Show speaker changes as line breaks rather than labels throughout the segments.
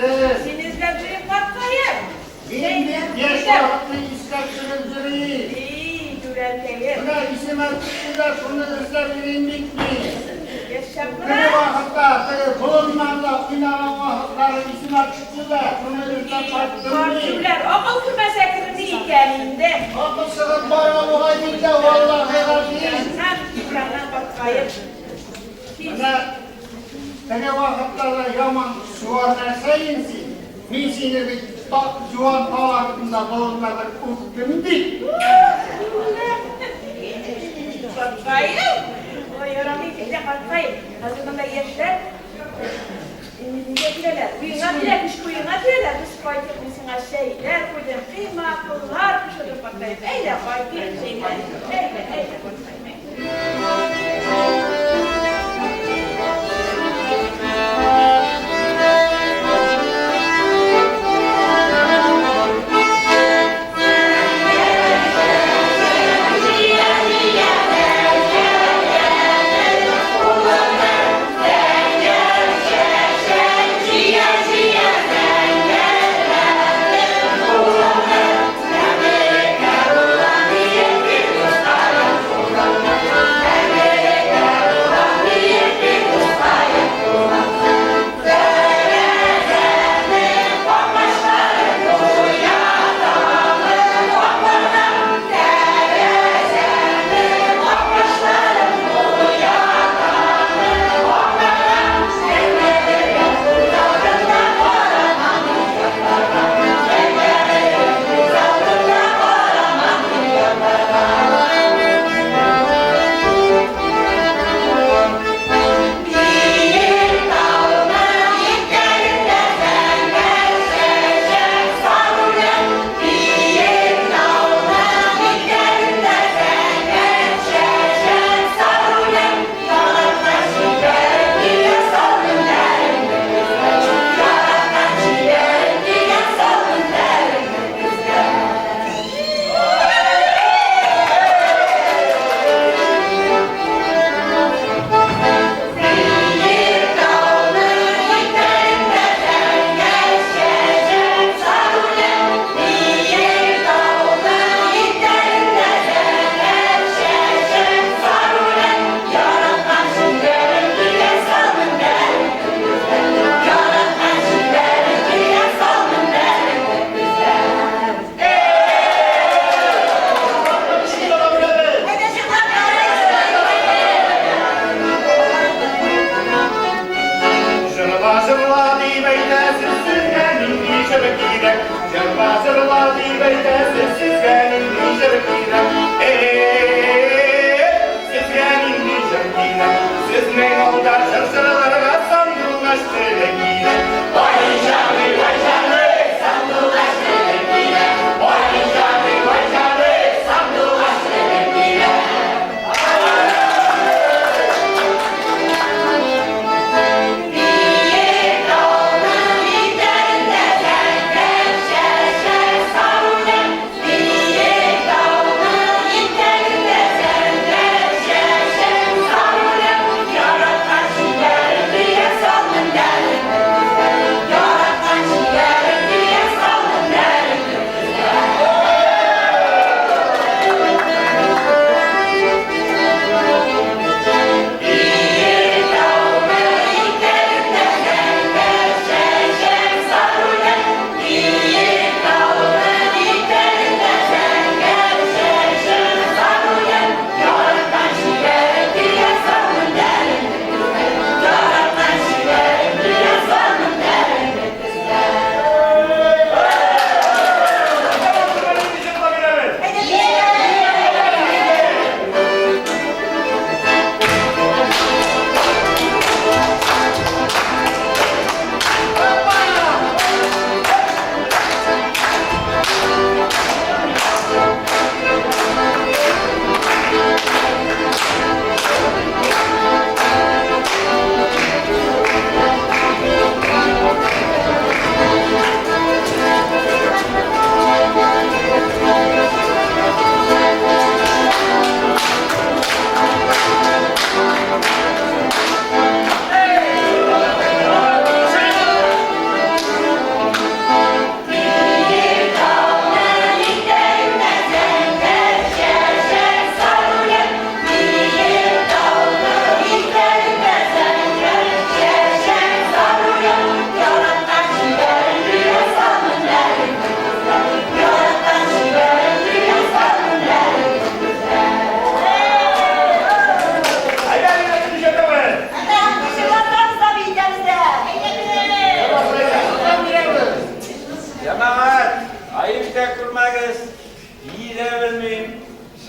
Sinizle büyük patlayıp.
Geç vakti isteksiniz duruyor.
İyi, güverteyim.
Buna isim açıktı da bunu izleyebildik mi?
Geç şapkına.
Bir vakitte bulunmanla inanan vakitleri isim açıktı da bunu izleyebildik mi?
Komşular okul kümese iyi gelinde.
Okul sınıf bayramı haydinde vallahi razıyım.
Sen dükkana bakayım.
Bana vakitlerde yaman suvar verseyinsin. Misini bir juan ağırlığında doğumlarda kurttum değil.
Bakayım. O yoramayı bir de bakayım. Hazırında yeşler. Yediler. Kuyuna bilemiş, kuyuna diyorlar. Biz koyduk misine şeyler, koyduk kıyma, kıllar, kuşadık bakayım. Eyle koyduk şeyler. Eyle bakayım.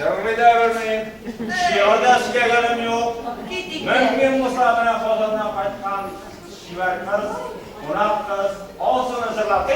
Şerri de vermeyin. Şiarda şikayetlerim yok. Mümkün musabına kozandan kayıtkan şiver kız, kunak kız, olsun hazırlar.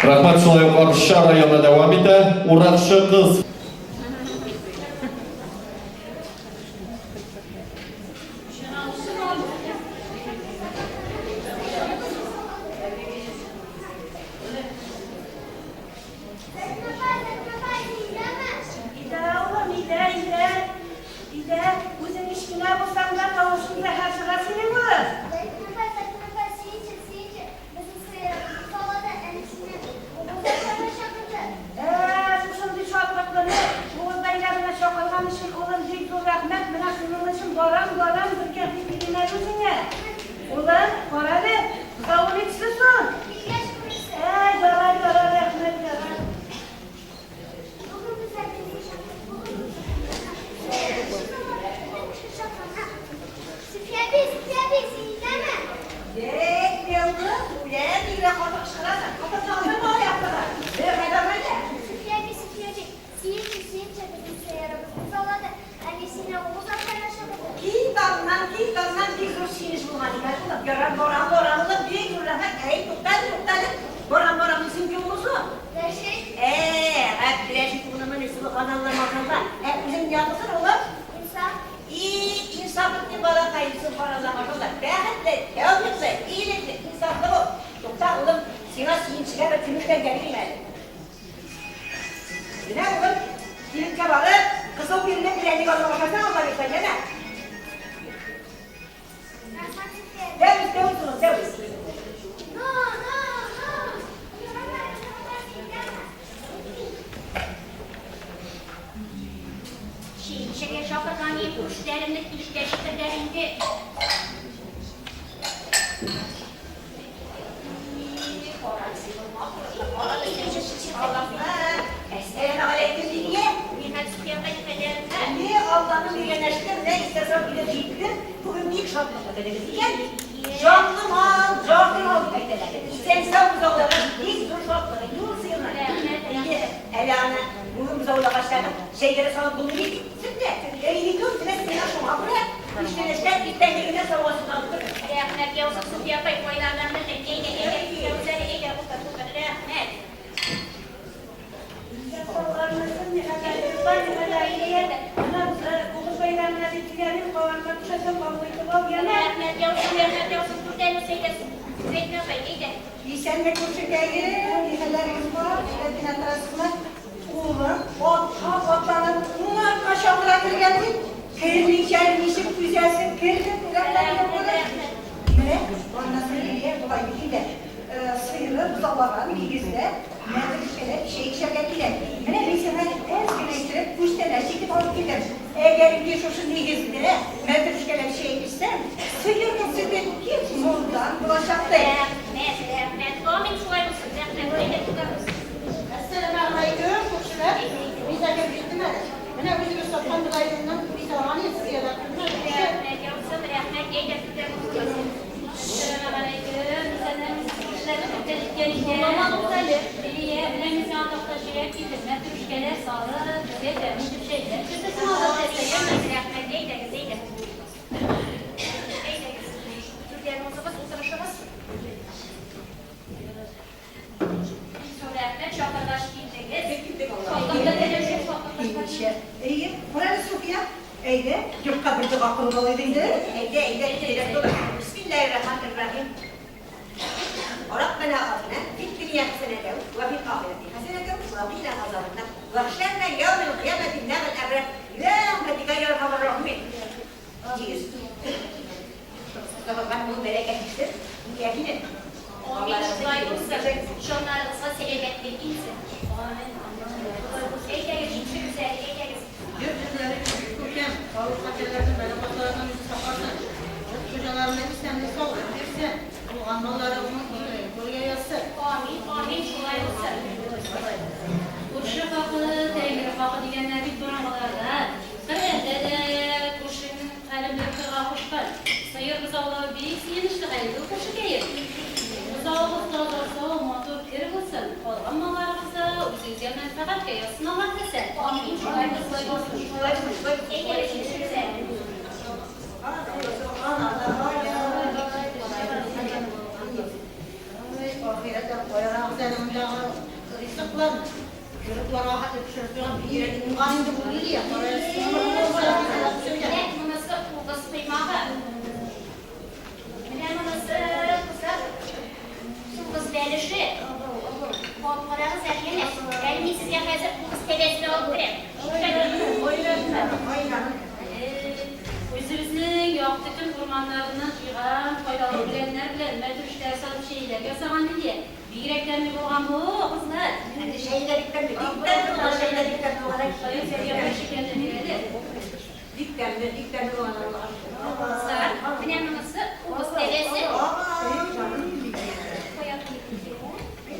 Rahmat Sulayok Arşa rayonuna devam ete. Uğraşçı kız.
Kuşlarımda ilişkilerinde
Esselamu aleyküm diye. Ne Allah'ın bir yanaştır, ne istersen bile değildir. Bugün ilk şartlarda belirlediğin canlı mal, canlı mal beklerler. Sen sağ uzaklara ilk dur şartlara yol sıyırlar. Elana, bugün bize uzaklaşlardan şeylere sana bunu gitsin de. Eğili dur, bile seni aşama buraya. İşte neşter, itten gelirine savasını aldır.
Rahmet yoksa Sufiye Bey koylarlarında
Sen de kurşun geldi, liselerimiz var, liseler arasında oğlum, otlarının bunlar aşağılara geldi. Kerini içermişim, güzelsin, kerini kulaklar yapılır. Ne? Ondan sonra kolay bir şey de sıyrı, buzalardan ilgizle, bir şey içerlediler. Hani bir sefer ezgileştirip, kuşteler çekip alıp gider. Eğer bir şuşun ilgizle, medrüşkeler bir şey gitsem, sıyrı sıyrı hiç moldan bulaşaktı. Esselamu aleyküm, kuşlar. Biz de gelmiştim hele. Bana bizi bir sokağın dolayından bir zamanı istiyorlar. İyi, burası Sofya. Eyde, yok kabırcık akıllı dolayıydı. Eyde, Bismillahirrahmanirrahim. ربنا آتنا في الدنيا حسنة وفي الآخرة حسنة وقنا عذاب النار واخشنا يوم القيامة النار الأبرار لا برحمتك يا أرحم الراحمين. Cheers. Ben bunu merak etmiştim. Yemin et.
Şunlarınızla selametli insin.
Türkiye'm, sağlık fakirlerinin böyle batılarından bizi saparsan, çocuğlarına bir sen de sağ versen, bu anmaları buraya yazsın.
Amin, şolay olsun. Kurşun fakı, temir fakı diyenler bir dönemlerde, kırmızı de kurşun kalemleri kırğa hoşlar. Sayır buzağlar bir siyenişli hayırlı kurşu geyir. Buzağlık dağlarsa motor kiri bulsun. Olğanmalarımızda üzüzye menfaat geyirsin Allah desen. Amin, şolay olsun.
Ahiretten koyarak senin canı rızıklar, çocuklar rahat etişirken bir yere imkanında bulur ya, oraya sınırlı olarak söyle.
Mınası kuvvası kıymağı. Mınası kuvvası belirşi. Korkmalarınız ergene. Elimi size hazır kuvvası tebessini olup Özümüzün yoxdakın kurmanlarından yığan, faydalı bilenler bilen, mədrüşlər salı şeylər yasagan diye. Bireklerimi boğan bu, kızlar.
Şeylerlikten mi? Şeylerlikten mi olarak?
Yapma şekerden biledir.
Dikten mi olarak?
Kızlar, önemli nasıl? Kuvvası tebessini.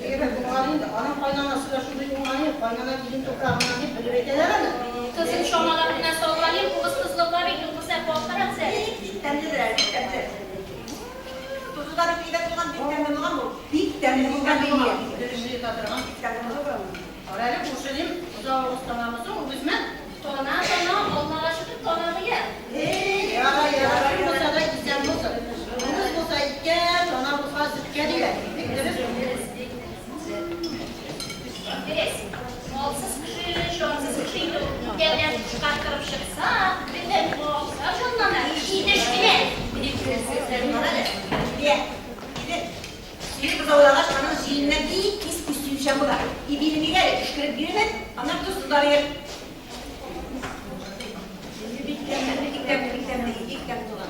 Evet, bu halinde anam kaynanası da şurada yumanıyor. Kaynana bizim toprağından hep böyle betelemedi.
Kızın şomalarından soğulanayım, kuvvası kızlıklar ve kuvvası korkarak sen.
Diktenlidir. Tutuları kıyıda tutan diktenli olan bu. Diktenli iyi. Dönüşlüğü tadıran diktenli olan bu. Orayla kurşunayım, uzağa ustamamızı o hizmet.
Tona olmağa şükür tonalıyı.
Yara, olsa da gizem olsa. Bunuz olsa ikken, ona bu fazla geliyor.
Biraz. Olsuz kışı, şonsuz kışıydı. Devlet çıkarttırıp çıksa, bir de bu olsa şunlanır. İyidir bile.
Bir kıza olarak anın zihnine bir pis üstün var. İbilimi gelir, kışkırıp birine anlattı suları. Dikten olan.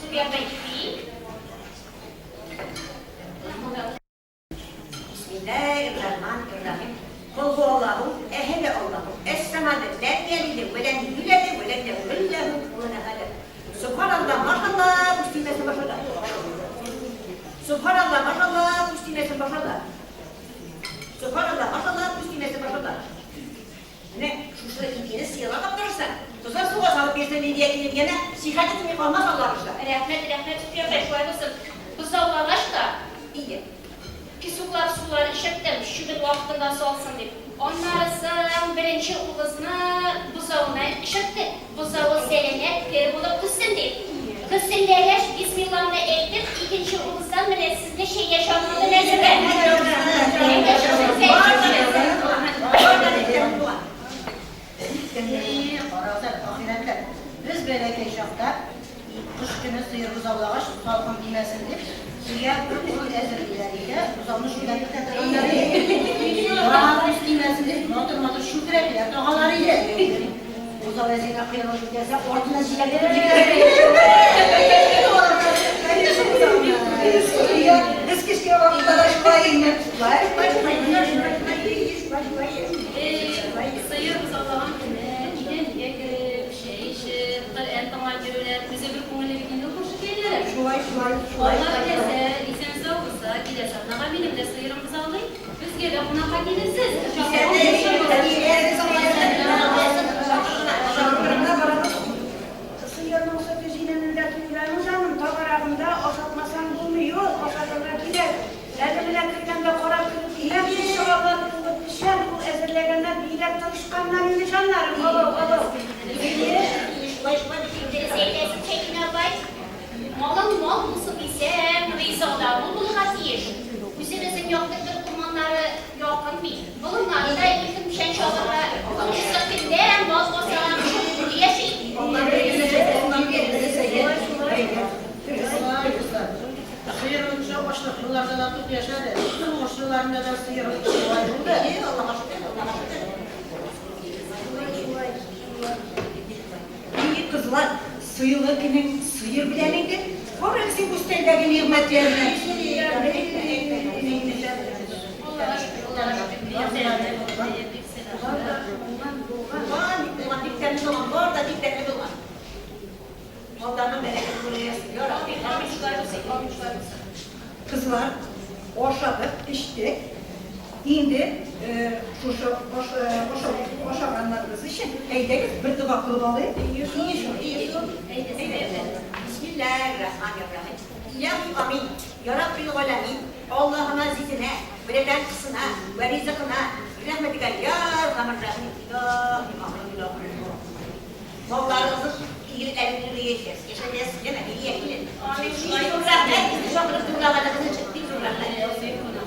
Suya bekleyin.
Allahu, ehele Allahu, es-semade, len yelide, ve len yülede, ve len yevlehu, ve len hale. Subhanallah, maşallah, müslimesi maşallah. Subhanallah, maşallah, müslimesi maşallah. Subhanallah, maşallah, müslimesi maşallah. Ne? Şu sıra gittiğini sıyırma kaptırırsa. Tuzak suğa salıp bir sene diye gidip gene sihat etmeye kalmaz Allah işte.
Rahmet tutuyor be şöyle olsun. Bu zavlaş da
İyi.
sular işittim şu bir vaxtında olsun deyip. Onlarısın birinci ulısını buzağına işitti. Buzağı selenet peri bulup kızsın deyip. Kızsın deyiş Bismillah'ını eğitip ikinci ulusdan bile sizde şey yaşanmalı nezirde.
Biz böyle keşafta kış günü sıyır buzavlağaç salkın bilmesin deyip suya bu ezirlileriyle buzavmış ülkelikten rahat bilmesin deyip motor şükür ettiler, doğaları ile buzav ezine kıyılmış ülkesi ortuna Eski vakıtlara şuraya inmek tutlar.
Sayıyor Allah'ın giden şey entama görülen bize bir kumule bir günde koşu geliyor. Allah dese isen zavursa gidese naga benim de sayırımızı alayım. Biz gele buna hakilesiz.
Sıyırın olsa düzgününün de tüylerini canım tabarağında osatmasan bulmuyor, osatırlar gider. Edemine kırganda korak kırıp iler bir şoğalar kılıp düşer, bu ezirlerine biler tanışkanların nişanları, olo.
Zeydesi çekine bay. Malın mal mısın bilsem, Reyza'da bunu hatiyeş. Üzerinizin yoktur kumanları yokun bil. Bunlar da yıkın düşen şoğlara konuşsak binden bozmasan çok yaşayın.
Sıyırın başlık yıllarda da tut yaşadı. Tüm hoşlularında da sıyırın var burada. İyi kızlar, sıyırlı günün sıyır bileniydi. Orası bu siteldeki nimetlerine. Kızlar boşadık, içtik. Şimdi boşaganlarımız için eyledik, bir dua kılıp alayım. Bismillahirrahmanirrahim. Ya amin. Ya Rabbil alemin. Allah'ın azizine, veleden kısına, ve rizkına, rahmetine ya Rahmanirrahim. Ya Mevlamızın iyi elini yiyeceğiz. Yaşayacağız, değil mi? İyi eklin. Amin. Rahmet, şokırız durağlarınızı çıktık rahmet.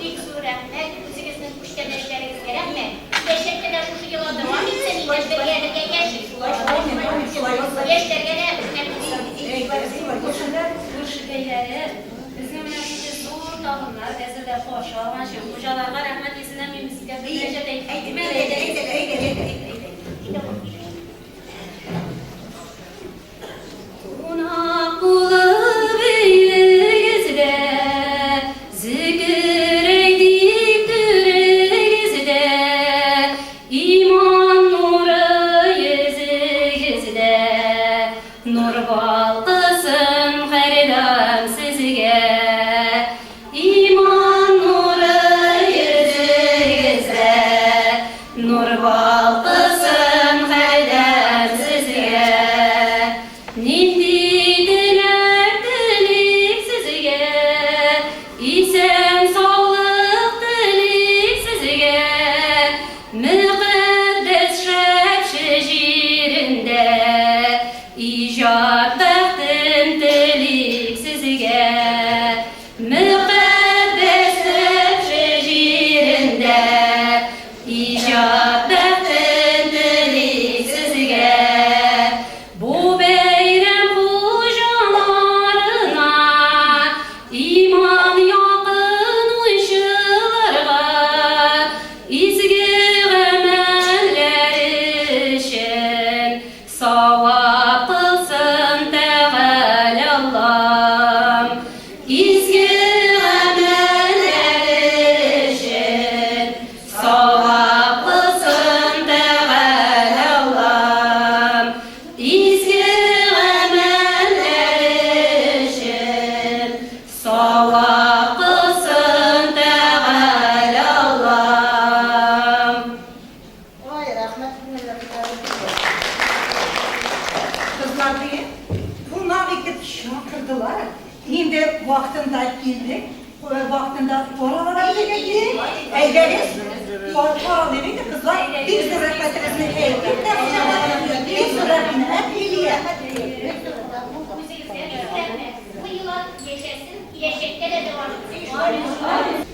Dik surahmet, üzerinizin kuştenleşleriniz gerekme. Teşekkürler şu yıla devam etsen, ilaçları yerine geçin. Yaşlar gene Kırşı beyleri, bizim memlekette zor dağınlar, ezirde hoş, almanşı, hocalarına rahmet izinden bir misiklet, bir gece de Unakulu beygizde, zikir eydik düregizde, iman nuru yüzügizde, nur balqısın xeridam sizge, iman nuru yüzügizde, nur balqısın xeridam sizge, nindi diledik sizge, isen sağlık dilik sizge, müqaddes şəb şecirinde, icab bəxtin dilik sizge, müqaddes şəb şecirinde, icab bəxtin
Kızlar değil, bunlar gidip şakırdılar. Şimdi vaktinde girdik, vaktinde oralara gidip, eyleriz. Paraları da kızlar, bir sıra katresini eğitim de bir sıra hep biliyor.
Bu yılan geçersin, gelecekte de devam etsin.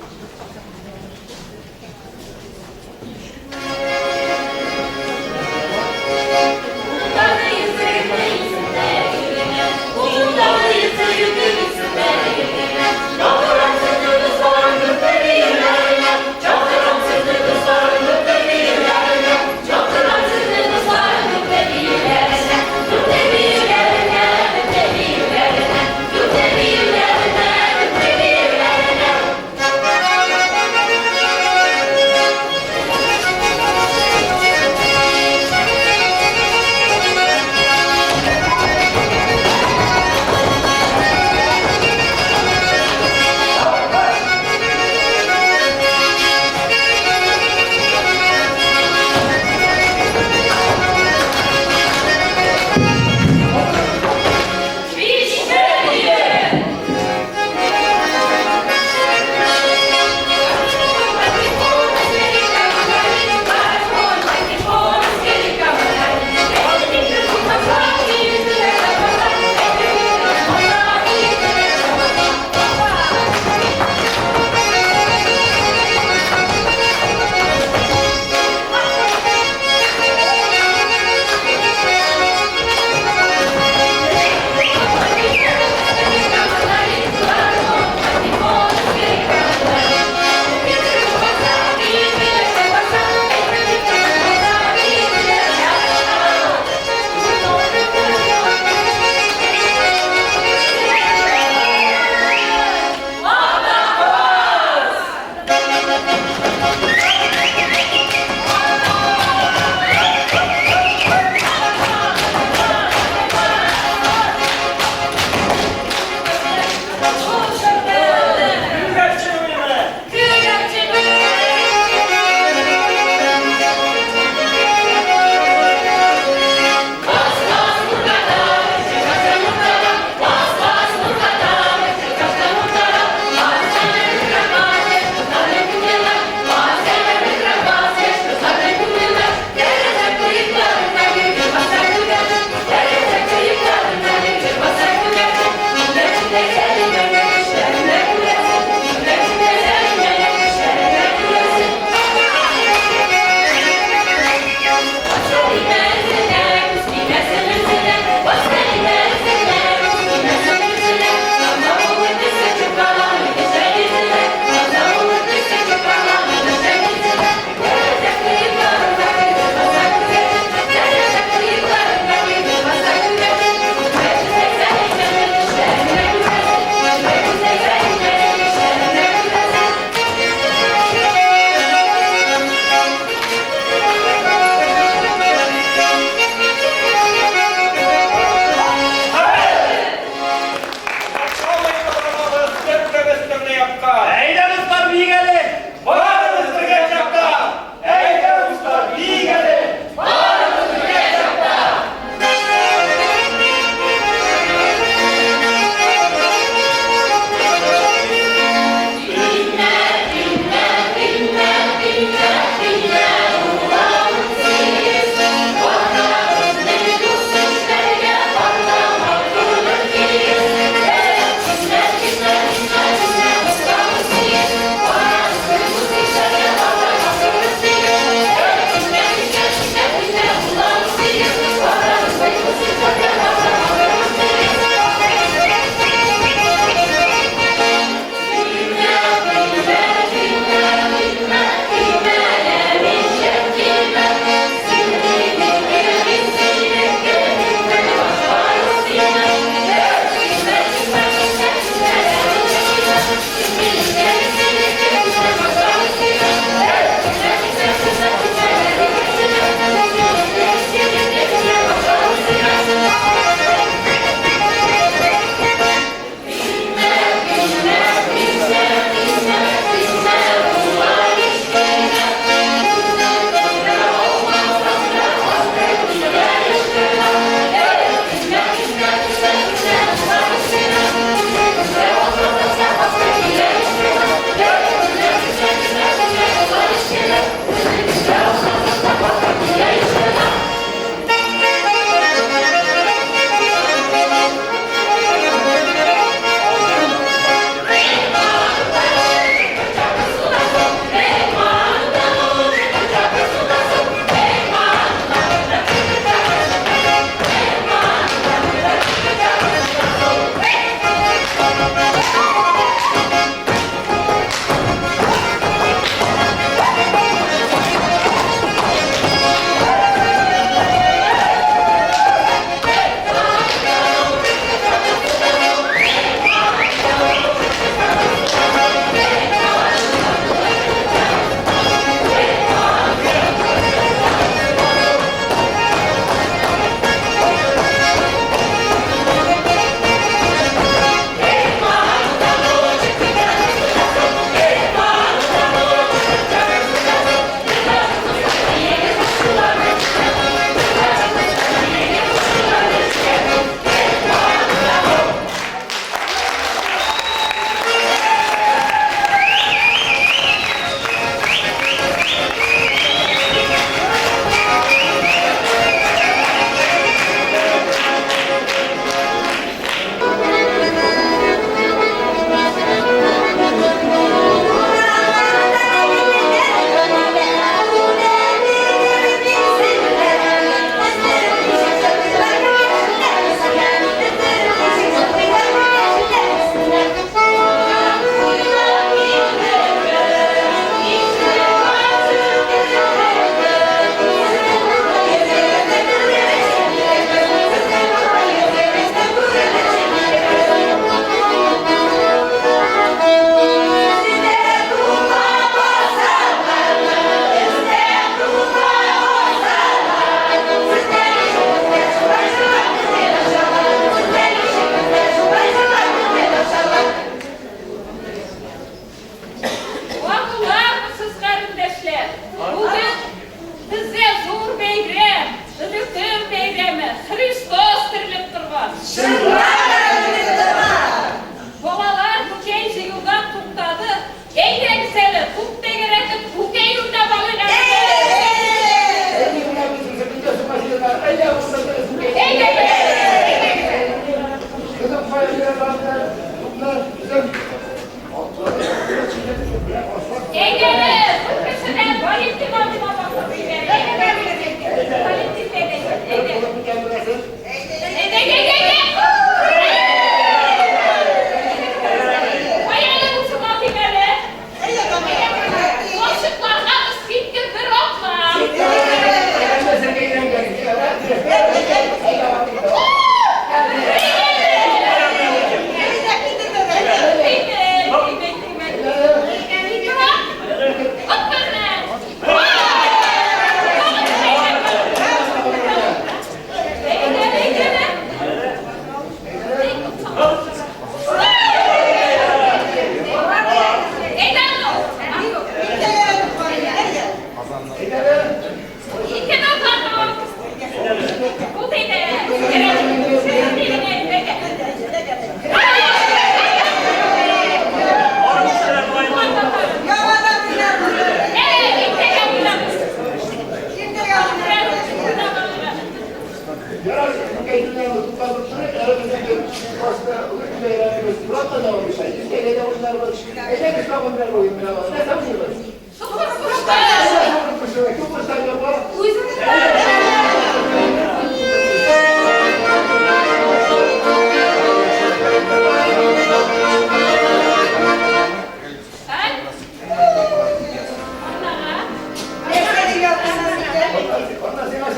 Başta ülkelerimiz burada da olmuş. Ülkelerde onlar var. Ece biz bakımlar oyunlar var. Ne tanıyorlar?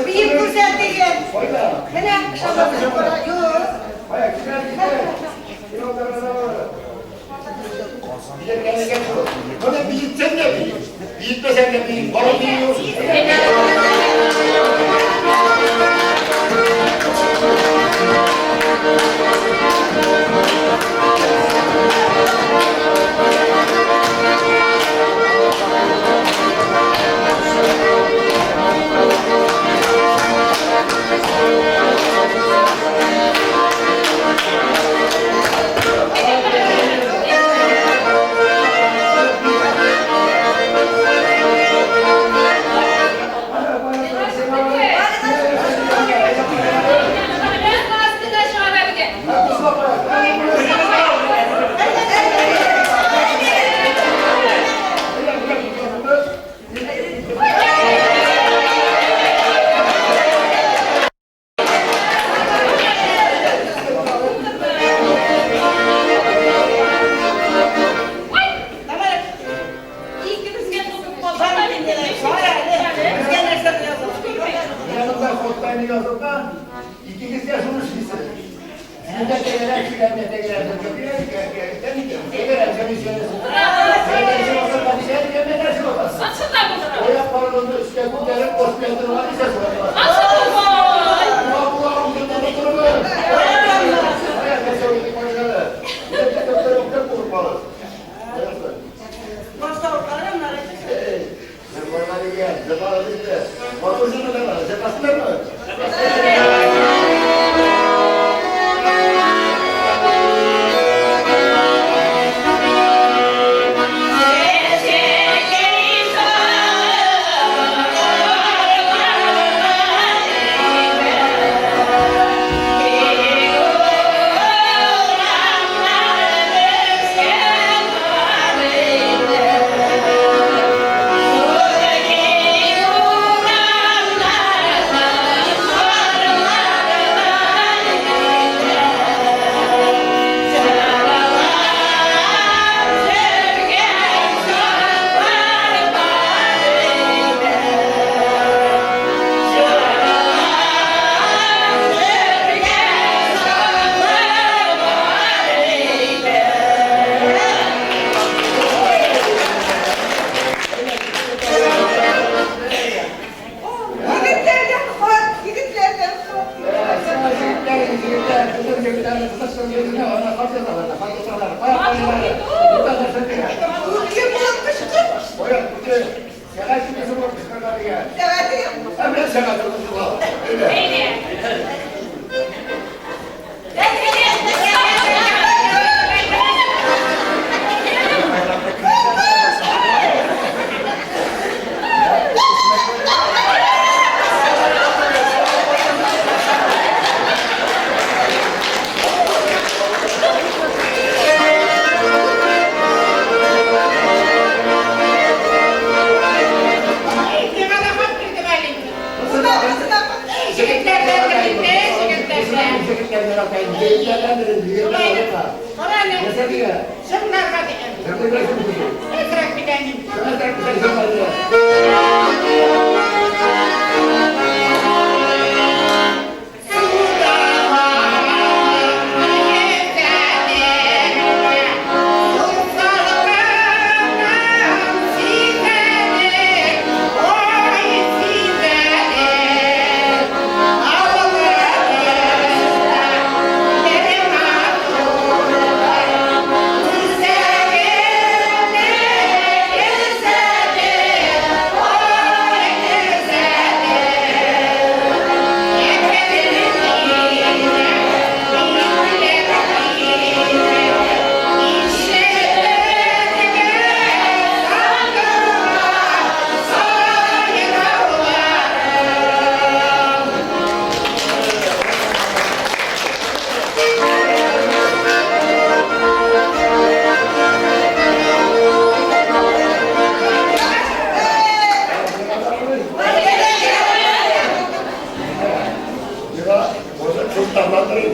Bir güzelliğin. Hele şabası bora yok.
Böyle büyütsen de büyük. Büyütmesen de büyük. Bana büyüyorsun. Yanımda kodlarını yazıp da ikiniz yaşınız sizsiniz. Sizin de gelen kilemete girersiniz. Ben de gelen seni söylesin. Sen de işin olsa da bir şey diyemedersin olmaz. O yaparlığında üstte bu derin boş geldin var ise sormaz. Kulağım yıldan oturur. Hayat meseleyi başarı. Bir de doktor kurmalı. Normalde gel, zamanı bitti. Motorcunu da var, sepaslar mı?
Hey!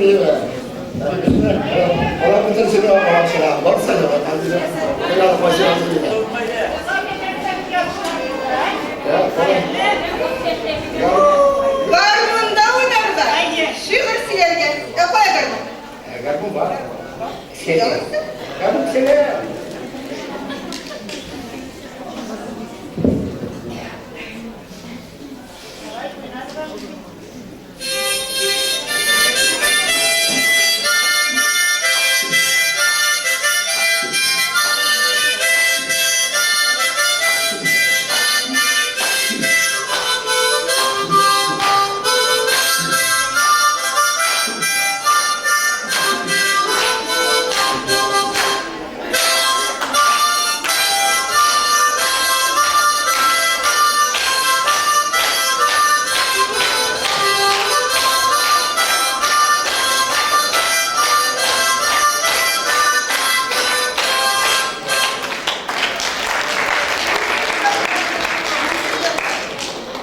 iyi be. Orang bitirsin o akşam. Varsa ya kendine. Helal başına koyuyor. Ya falan.
Garmunda oynarda. Şiir silerken. Yapaya garmın.
Garbun var. Garbun sene.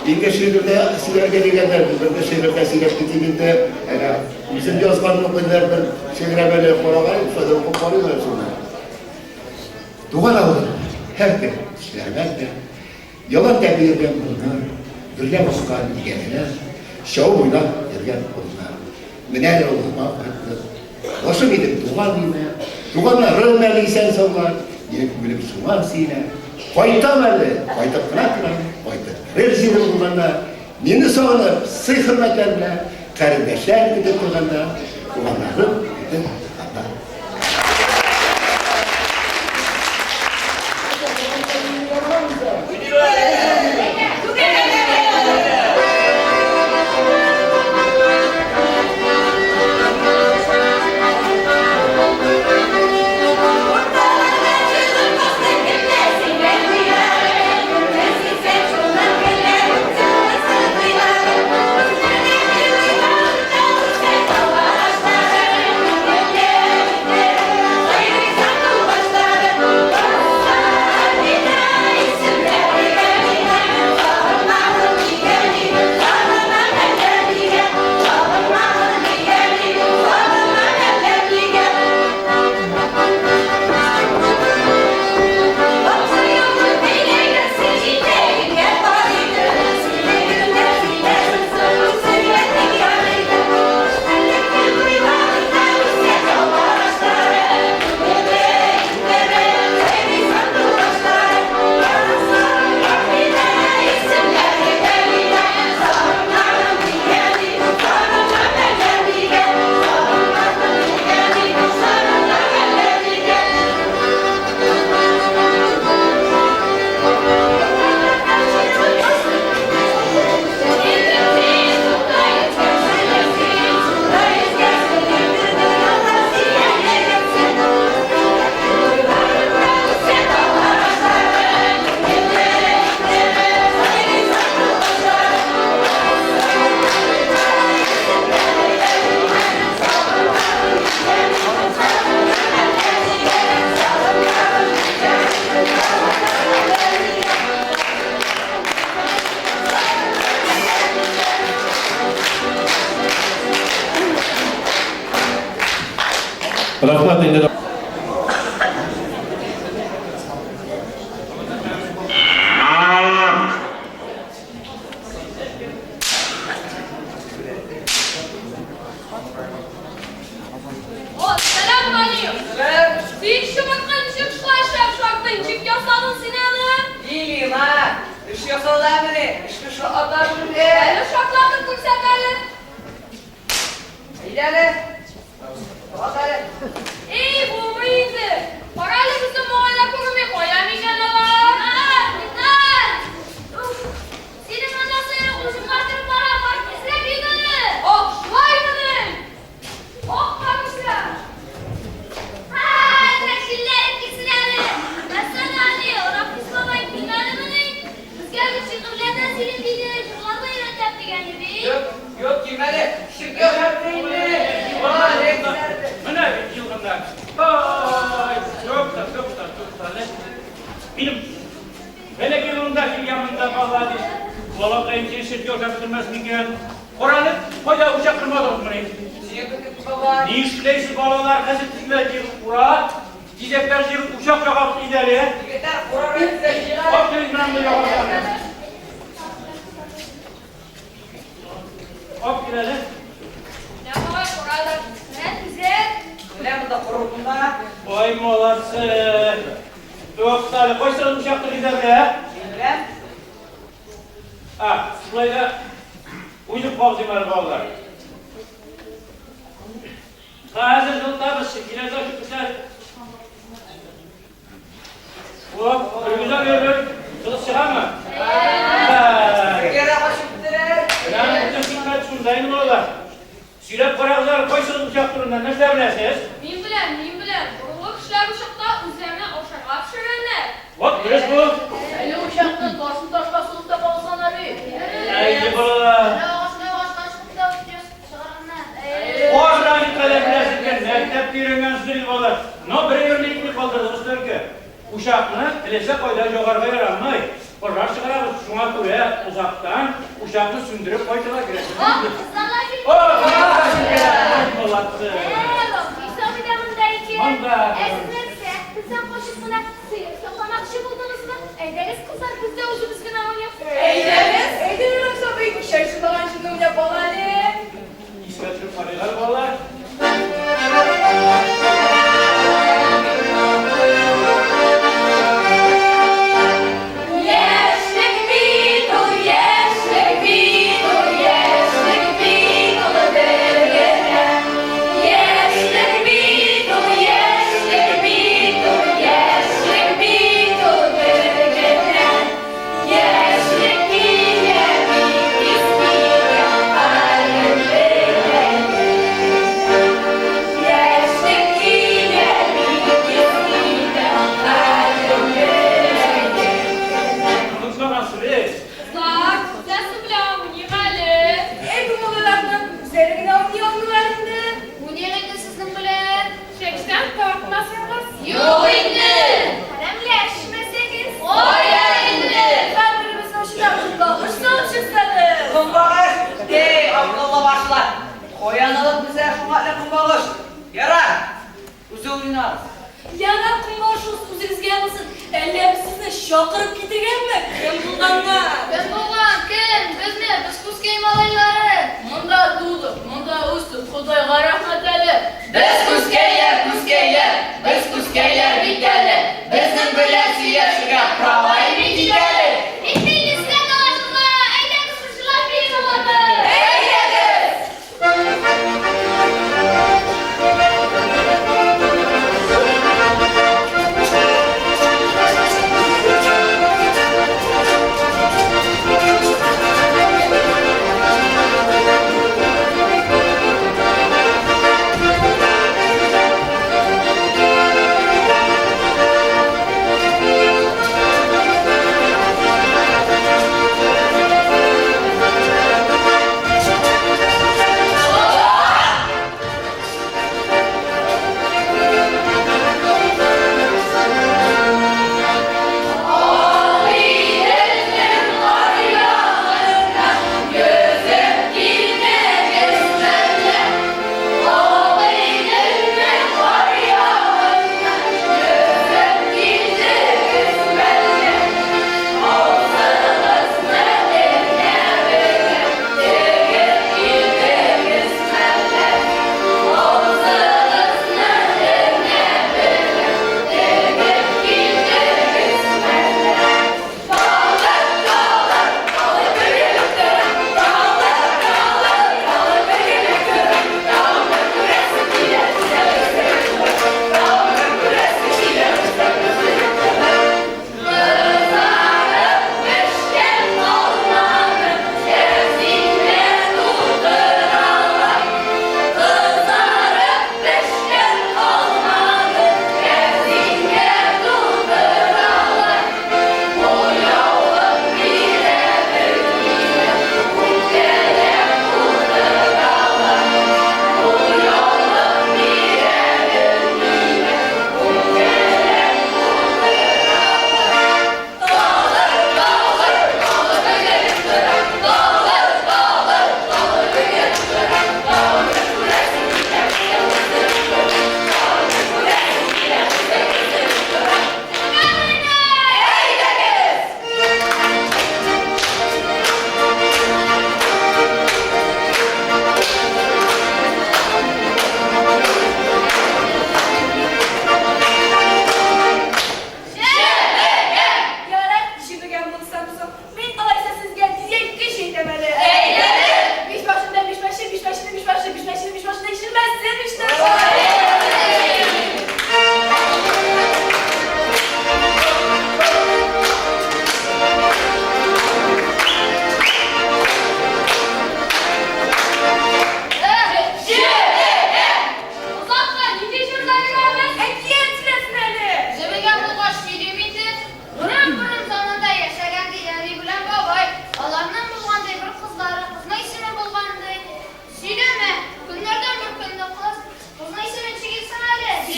İnge şehirde silerge degenler, bir de şehirde silerge bitiminde, bizim yazmanın bunlar bir şehre böyle koralar, sonra okup koruyorlar sonra. Duvar alır, her bir şehirde, yalan tebliğden bunlar, birle basıkan digenler, şov buyla yergen bunlar. Miner olma, başım gidip duvar diyme, duvarla rölmeliysen sonra, yine böyle bir suvar sine, Fayda meli, fayda kınak, fayda. Rezil olmanlar, yeni sonra sıy hürmetlerle, kardeşler gidip olanlar, olanların gidip hatta.
Rahmat eyle.
Selamünaleyküm. Sen şu bakkan çıkışlar şapşaktın. Çık yasalın sinanı.
İyiyim ha. İş yasalar beni. İşte şu adam bunu
Ben uşaklardık bu seferler.
İleri. Hadi.
İyi bu iyiydi. Parayla bizim mahalle kurumu koyamayacaksın Allah. Dikkat. Senin anasıyla uzun kadar para var. Bizle bir tane. Oh vay benim. Oh karışa.
Taşiller ikisileri. Ben sana diyor. Rabbis babayı bilmem mi? Biz geldik çıkırlardan silin diye. Şuralarda yönetip kendini.
Yok kimleri. Şık yok. Vay ne güzeldi.
Mana bir yılından. Vay, çok da. Benim hele yılında yanında vallahi. Valla kayınçı şirket yaptırmaz mı ki? Koranı koca uçak kırmadım bunu.
Çiğ baba.
Ne işleysiz balalar kasettikler gibi ura. Diyecekler gibi uçak yakıp ileriye.
Yeter Kur'an size
Bak gözümden de yakacağım. Hop ileri.
Ne var orada? Ne güzel.
Öyle mi da kurulduğunda?
Vay molası. Yok tane koysanız uçakta ileriye.
Öyle.
Ha, şurayla uyup kalacaklar bağlar. Hazır yolda mısın? Yine de şu güzel. Hop, önümüze görür. Kılıç çıkar mı?
Yere başımdır.
Yani bütün hikmet şundayım oğlan. Sürep bırakırlar, koysanız uçak turundan ne sevmezsiniz?
Min bilen. Kurulu kişiler uçakta üzerine oşağa pişirenler.
Hop, burası bu.
Öyle uçakta torsun toşkasılık da bolsan abi.
Haydi balalar. Oradan kalemlersinden, mektep yürüyen sürü balar. No bir örnekli kaldırdınızlar ki. Uşakını tilese koydan yukarıya yaranmay. Oradan çıkarırız şuna turaya uzaktan uşakını sündürüp koydular giresin. Oh, Olattı. Manda.
Eyderiz tabii ki şaşırmadan şimdi yapalım hadi.
İsmet'in paraylar balar. Konuşma nasıl be?
Kızlar, nasıl bilen bu yıkalı? Bu niye de sizin bilen? Çekten korkmasınız. Yok indi. Hayır indi.
Kumbağır. Ey akıllı başlar. Koyan alıp bize şumatla kumbağır. Yarar. Uzun oynar.
Yana kumbaşız uzunuz gelmesin. Ellerim sizni şakırıp gidigenmi? Kim bulganlar?
Biz bulgan kim? Biz ne? Biz kuz keymalayları. Munda dudu, munda ustu. Kudayga rahmeteli.
Biz kuskeyler. Biz kuskeyler biteli. Bizim bilesi yaşıga pravayı biteli.
İkiniz de dolaşma. Eyde kısırcılar bir olmadı.
Hey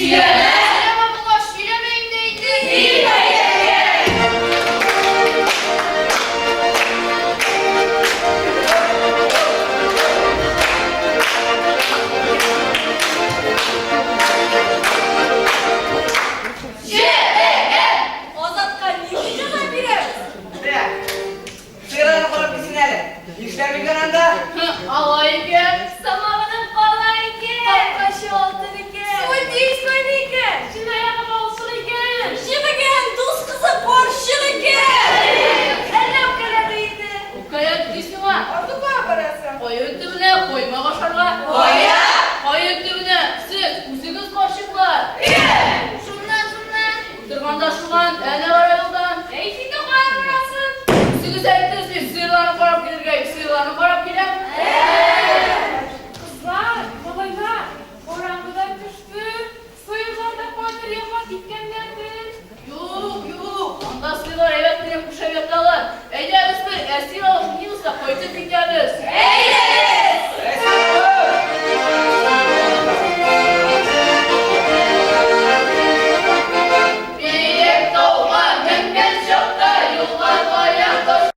Ama bulaş yiyemeyin deydi.
Azatkan yıkıcılar biri.
Ne? Sıyırlarını koyup gitsin hele. İşler bir dönemde.
Alayke.
Samanın kolayke.
Kaşı altın iki.
Suudi söyleyke.
Şimdi ayağım olsun iken.
Şimdi gel duz kızı porşun iki.
Elem kaladıydı.
Bu kaya düştü var.
Ordu var burası.
Koyun dibine koyma koşarlar.
Koya.
Koyun dibine siz usuguz koşuklar.
Şundan.
Tırmanda şulan ene var yoldan.
Eğitimde var burasın.
Usuguz ayıttınız bir sıyırlarını koyup gelirken sıyırlarını koyup gidelim.
Kızlar, babaylar. Orangıdan düştü. Suyurlarda koydur yapmak gitkenlerdir.
Yok. Onda sıyırlar evet diye kuşa yatalar. Eğleniz bir esir alıp yiyorsa koyup gideriz. Bir doğma mengel şokta yollar bayan koş.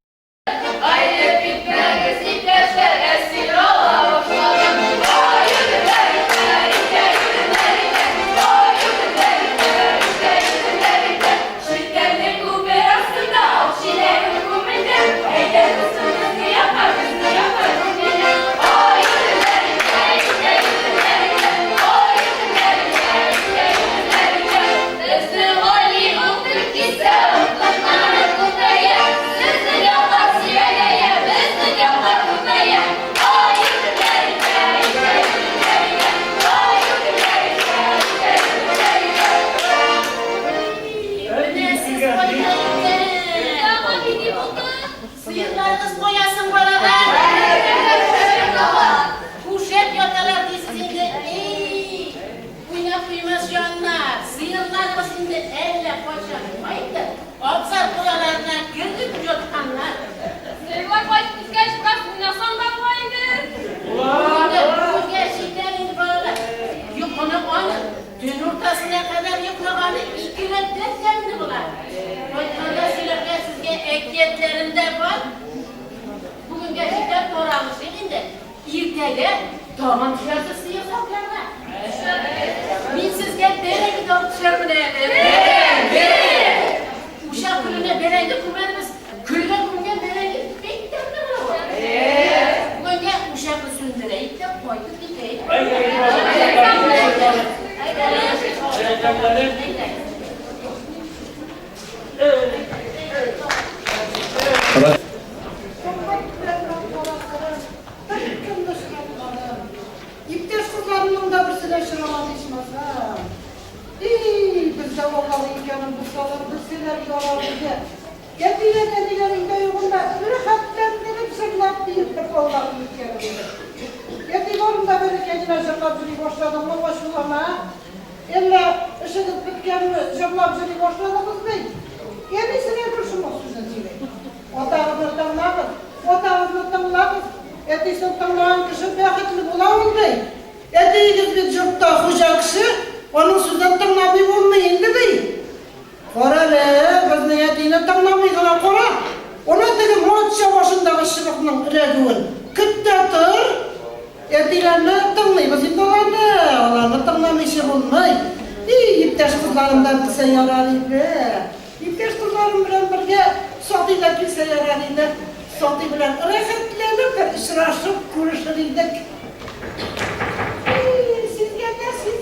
Ayrı bitmez isterse esir ola başladım. O yürülerinde, işte yürülerinde, o yürülerinde, işte yürülerinde. Şirketli kubbe aslında o şilerin kubbede. Eğer ısınızı yapar, kubbede. O yürülerinde, işte yürülerinde, o yürülerinde, işte yürülerinde. Sesli oli unuttuk ise unutmanı kubbeye. Sesli yapar siyeleye, sesli yapar kubbeye. O yürülerinde, işte yürülerinde, o yürülerinde, işte yürülerinde.
Öylesiz koyardı. Ama beni buldu. Sıyırlarınız koyasın bana. Kuşet yatalar dizinde. Uynak uymaz canlar. Sıyırlarımız şimdi elle koşamaydı. Obzar koyalarına girdik yotkanlar.
Sıyırlar koyup biz geç bırak, oynasan da koydu.
Bu gerçekten indi böyle. Yok onu. Dün ortasına kadar yoklamanı ikile destemdi bunlar. Koyduğunda silahlar sizge ekliyetlerinde var. Bugün gerçekten doğranmış elinde. İrtede doğman dışarıda sıyır saklarlar. Min sizge bere gidip dışarı Uşak külüne bereydi kumerimiz. Külüne kumge bereydi. Beklerdi bunu var. Bugün gel uşakı sündüreyip de koyduk dikeyip.
İpteş kızlarının da bir süre şırama düşmez. Bizde oğlan imkanın bu salır, bir şeyler yorarlıca. Getilerinde yolunda bir hatlarını sırlap deyip de kollarını ülkelerinde. Getilerinde böyle kendine zırlap zırlap başladım, o başlama. Elle ışıdıp bitkenini zırlap zırlap başladığımız değil. Yenisine dursunuz sizin gibi. Otağınızı tımlağız. Etiysen tımlağın kişi beketli bulamın değil. Etiyiz bir yurtta hocaksi, onun sözden tımlamayı olmayın değil. Kora le, biz ne etiyine tımlamayı kora. Ona dedi muhatça başındaki şıbıkının reduun. Küttettir, etilerine tımlayı, bizim olanı tımlamayışı olmayı. İpteş kızlarımdan kısa yararı be. İpteş kızlarım bilen birge soğutuyla kimse yararıydı. Soğutuy bilen renklenip ısıraşıp kuruşlarıydık. Siz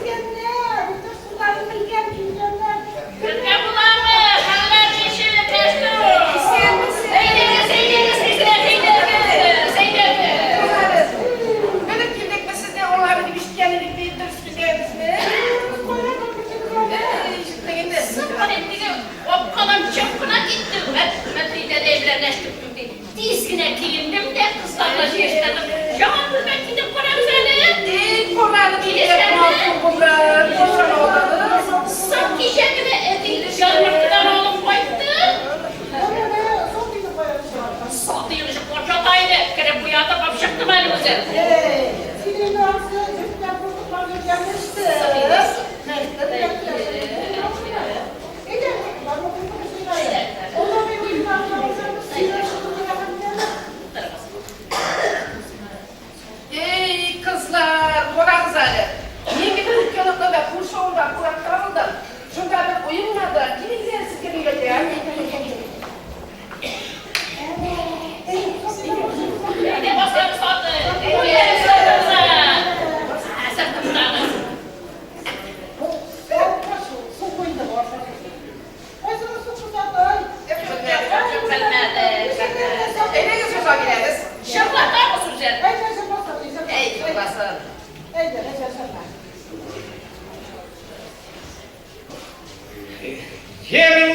gelme. İpteş kızlarım bilgen kimdenler.
Kırka bulan mı? Kanlar yeşili peşte o. Zeynep.
Böyle girdik mi siz de onların bir işkenlik bir dırsızlığınız mı?
Sıfır ettiği o kalan çapına gittim. Metri'de de evlenleştim. Dizgine giyindim de kızlarla yaşadım. Yaman belki de Koran seni.
Koran'ı bilirler, mahkumlar, boşan oğlanı.
Sanki şekilde edildi. Yarmaktan oğlum koydu. Satı yürüyüşü koçataydı. Kere bu yağda kapışaktım elimize.
Senin ağzı yüzden kurtulmanı gelmişti.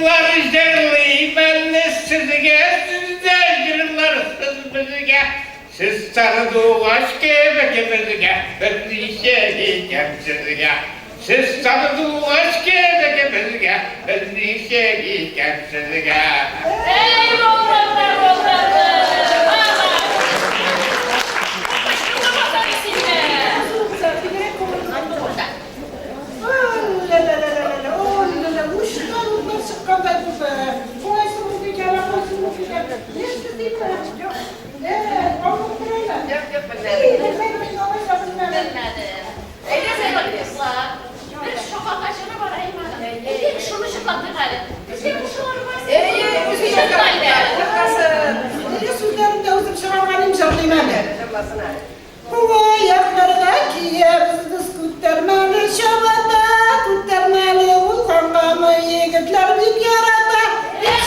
yıllar izlerliyim sizge, sizler yıllarsız bizge. Siz tanıdığı aşk bizge, ben işe sizge. Siz tanıdığı aşk bizge, ben işe sizge.
Ey oğlanlar oğlanlar! Başımda batar isimle! Bir şoka kaçını varayım ana. Bir şunu şıklattı hali. Bizim bu şuları var.
Yigitler büyük yarata,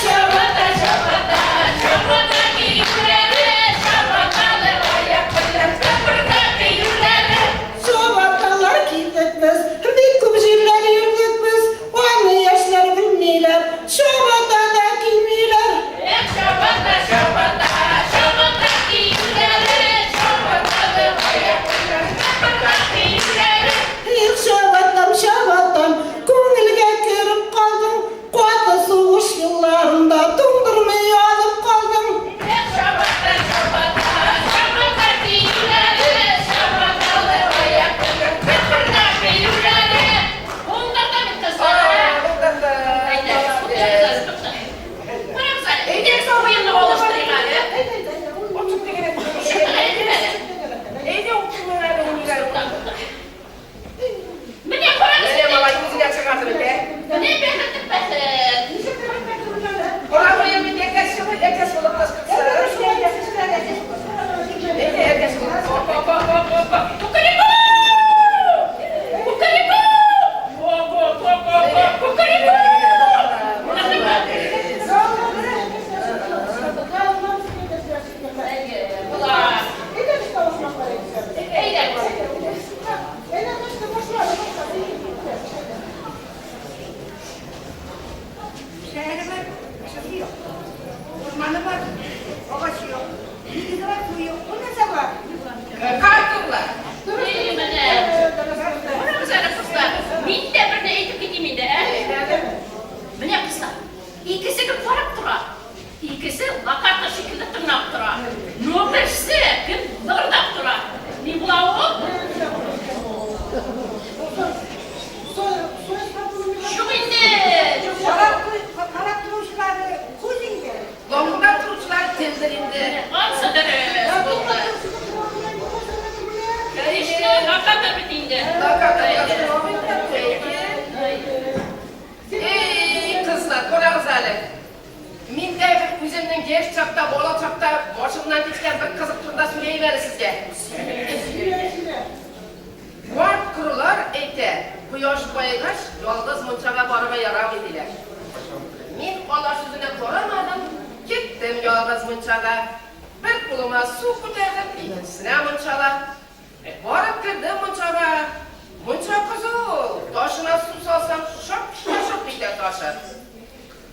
Şabata şabata, şabata giyikleri, şabatalı ayakları, şabata giyikleri.
şovatalar giydirtmez, bir kumjimler yürütmez, onu yaşlar bilmiyorlar, şovatada giymiyorlar.
Şabata şabata, şabata giyikleri, şabatalı ayakları, şabata giyikleri.
İlk şovatam, ko'ngilga kirib qoldim, qoti sovush yillarında tundurmay yonib qoldim.
Şabata şabata, şabata giyikleri, şabatalı ayakları, şabata giyikleri. Bunlar da bir kızlar. Haydi, bu kızlar, bu kızlar. Bana güzel, evde sabah yanına oluşturayım hadi.
Neydi oturmalar oynuyorlar?
Ben yaparım
Nereye
seni.
malay müziğe çıkartın be?
Ben hep beğendim ben.
Oraya buraya bir yaklaşık olup kızsın. Neydi yaklaşık olup?
Kukariku! Kukariku! Kukariku!
Şehri var, yaşası yok. Ormanı var, ovası yok. Denizi var, suyu yok. Bu ne var? Kartırlar.
Neyim ben? Bana güzel kızlar. Min de bir de eğitim gideyim de. Mene kızlar. İkisi de parak durar. İkisi lakarta şekilde tırnak durar. No birisi bir dırdak durar. Ne bulavuk? Şu indi.
Parak duruşları kuzinde. Lomunda duruşlar tezlerinde.
Ansıdırız burada. İşte lakarta bittiğinde.
Ey kızlar, kola güzel. Min de üzerinden geç çapta, bola çapta, başımdan geçken bir kızık turda söyleyiverir sizge. Vart kurular eyte, kuyoş koygaç, yolgız munçaga barıma yaram ediler. Min ola sözüne koramadım, gittim yolgız munçaga. Bir kuluma su kuterdim, ikincisine munçala. Varıp girdim munçaga. Munça kızıl, taşına su salsam şok biter taşı.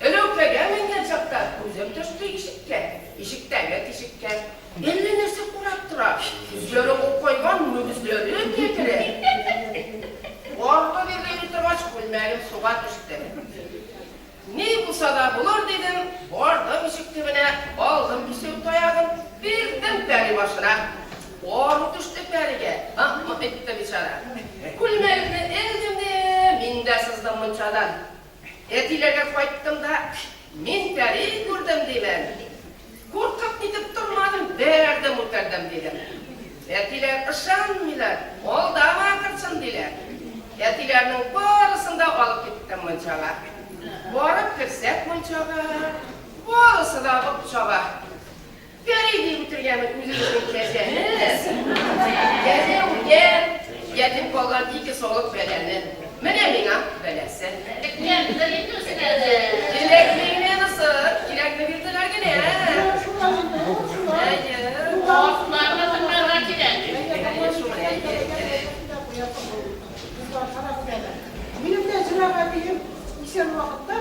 Ölüklege menge çapta, gözüm düştü işikke. İşikten et işikke. Elli nersi kurak durar. Yüzleri o koygan mügüzleri getire. Orada bir yutamaç kulmeğim suğa düştü. Ne bulsa da bulur dedim. Orada ışık dibine aldım bir süt ayağım. Birdim peri başına. Orada düştü perige. Amma bitti biçara. Kulmeğimle eldim de minde sızdım munçadan. Etilerge koyttum da min peri gördüm dedim. Korkak gidip durmadım, derdim uterdim dedim. Etiler ışanmıyorlar, ol da vakırsın diler. Etilerinin barısını da alıp gittim munçaga. Varıp girsek munçaga, barısı da bıkçaga. Peri diye bitirgenin üzülüşün keseniz. Gel, yetim kollar iki soluk belenir. Mene mina belesi. Dilekliğine nasıl? Dilekli bildiler gene. Hayır.
Korklarına tıklarına gider.
Benim de Cenab-ı Hakk'ın işe vakitte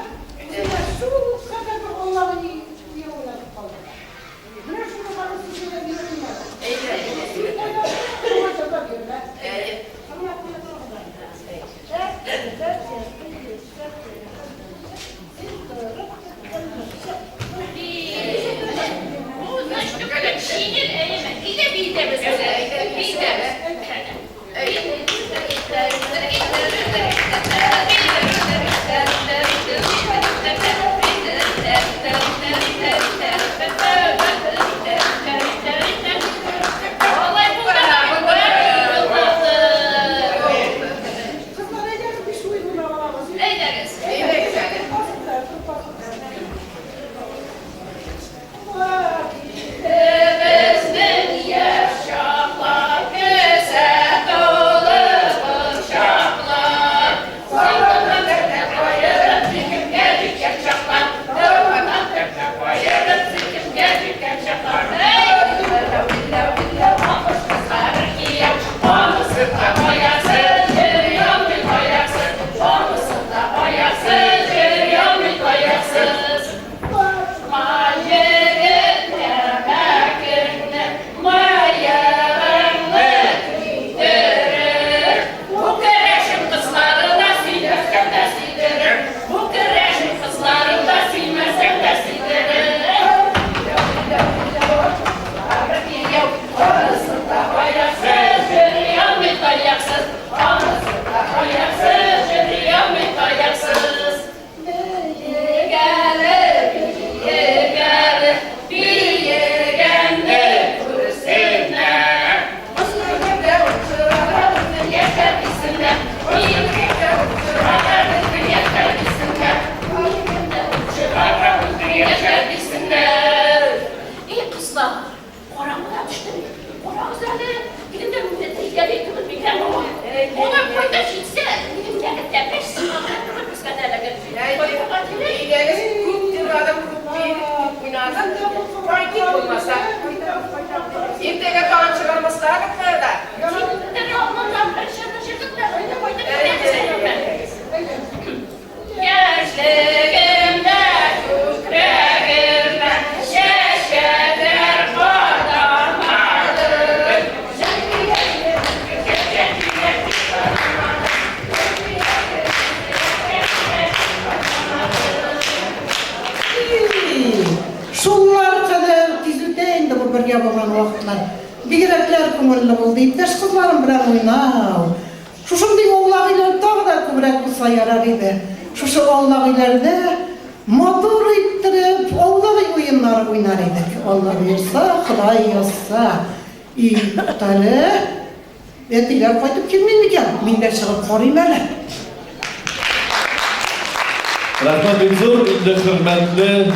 sizge bekimiz bilen o. Ona koyda şitse, bizim gelip de 5 sınavda kız kadarla
Ertege kan çıkarmaslar da.
Gençliğimde kükreğimde şeşeler bağlamadı.
Şunlar kadar dizildeyin de bu birge bolan vaqtlar. Bigirekler köngüllü boldy. İpteş kızlarım bilen oynaw. Şuşunday oğlagılar tağı da köbrek bulsa yarar idi. Şuşu oğlagılarda motor ittirip oğlagı oyunlar oynar idik. Allah versa, Xuday yazsa. İptali etiler koydup kelmeymiken. Min de çıgıp korayım hele.
Rahmat Benzur, indi hürmetli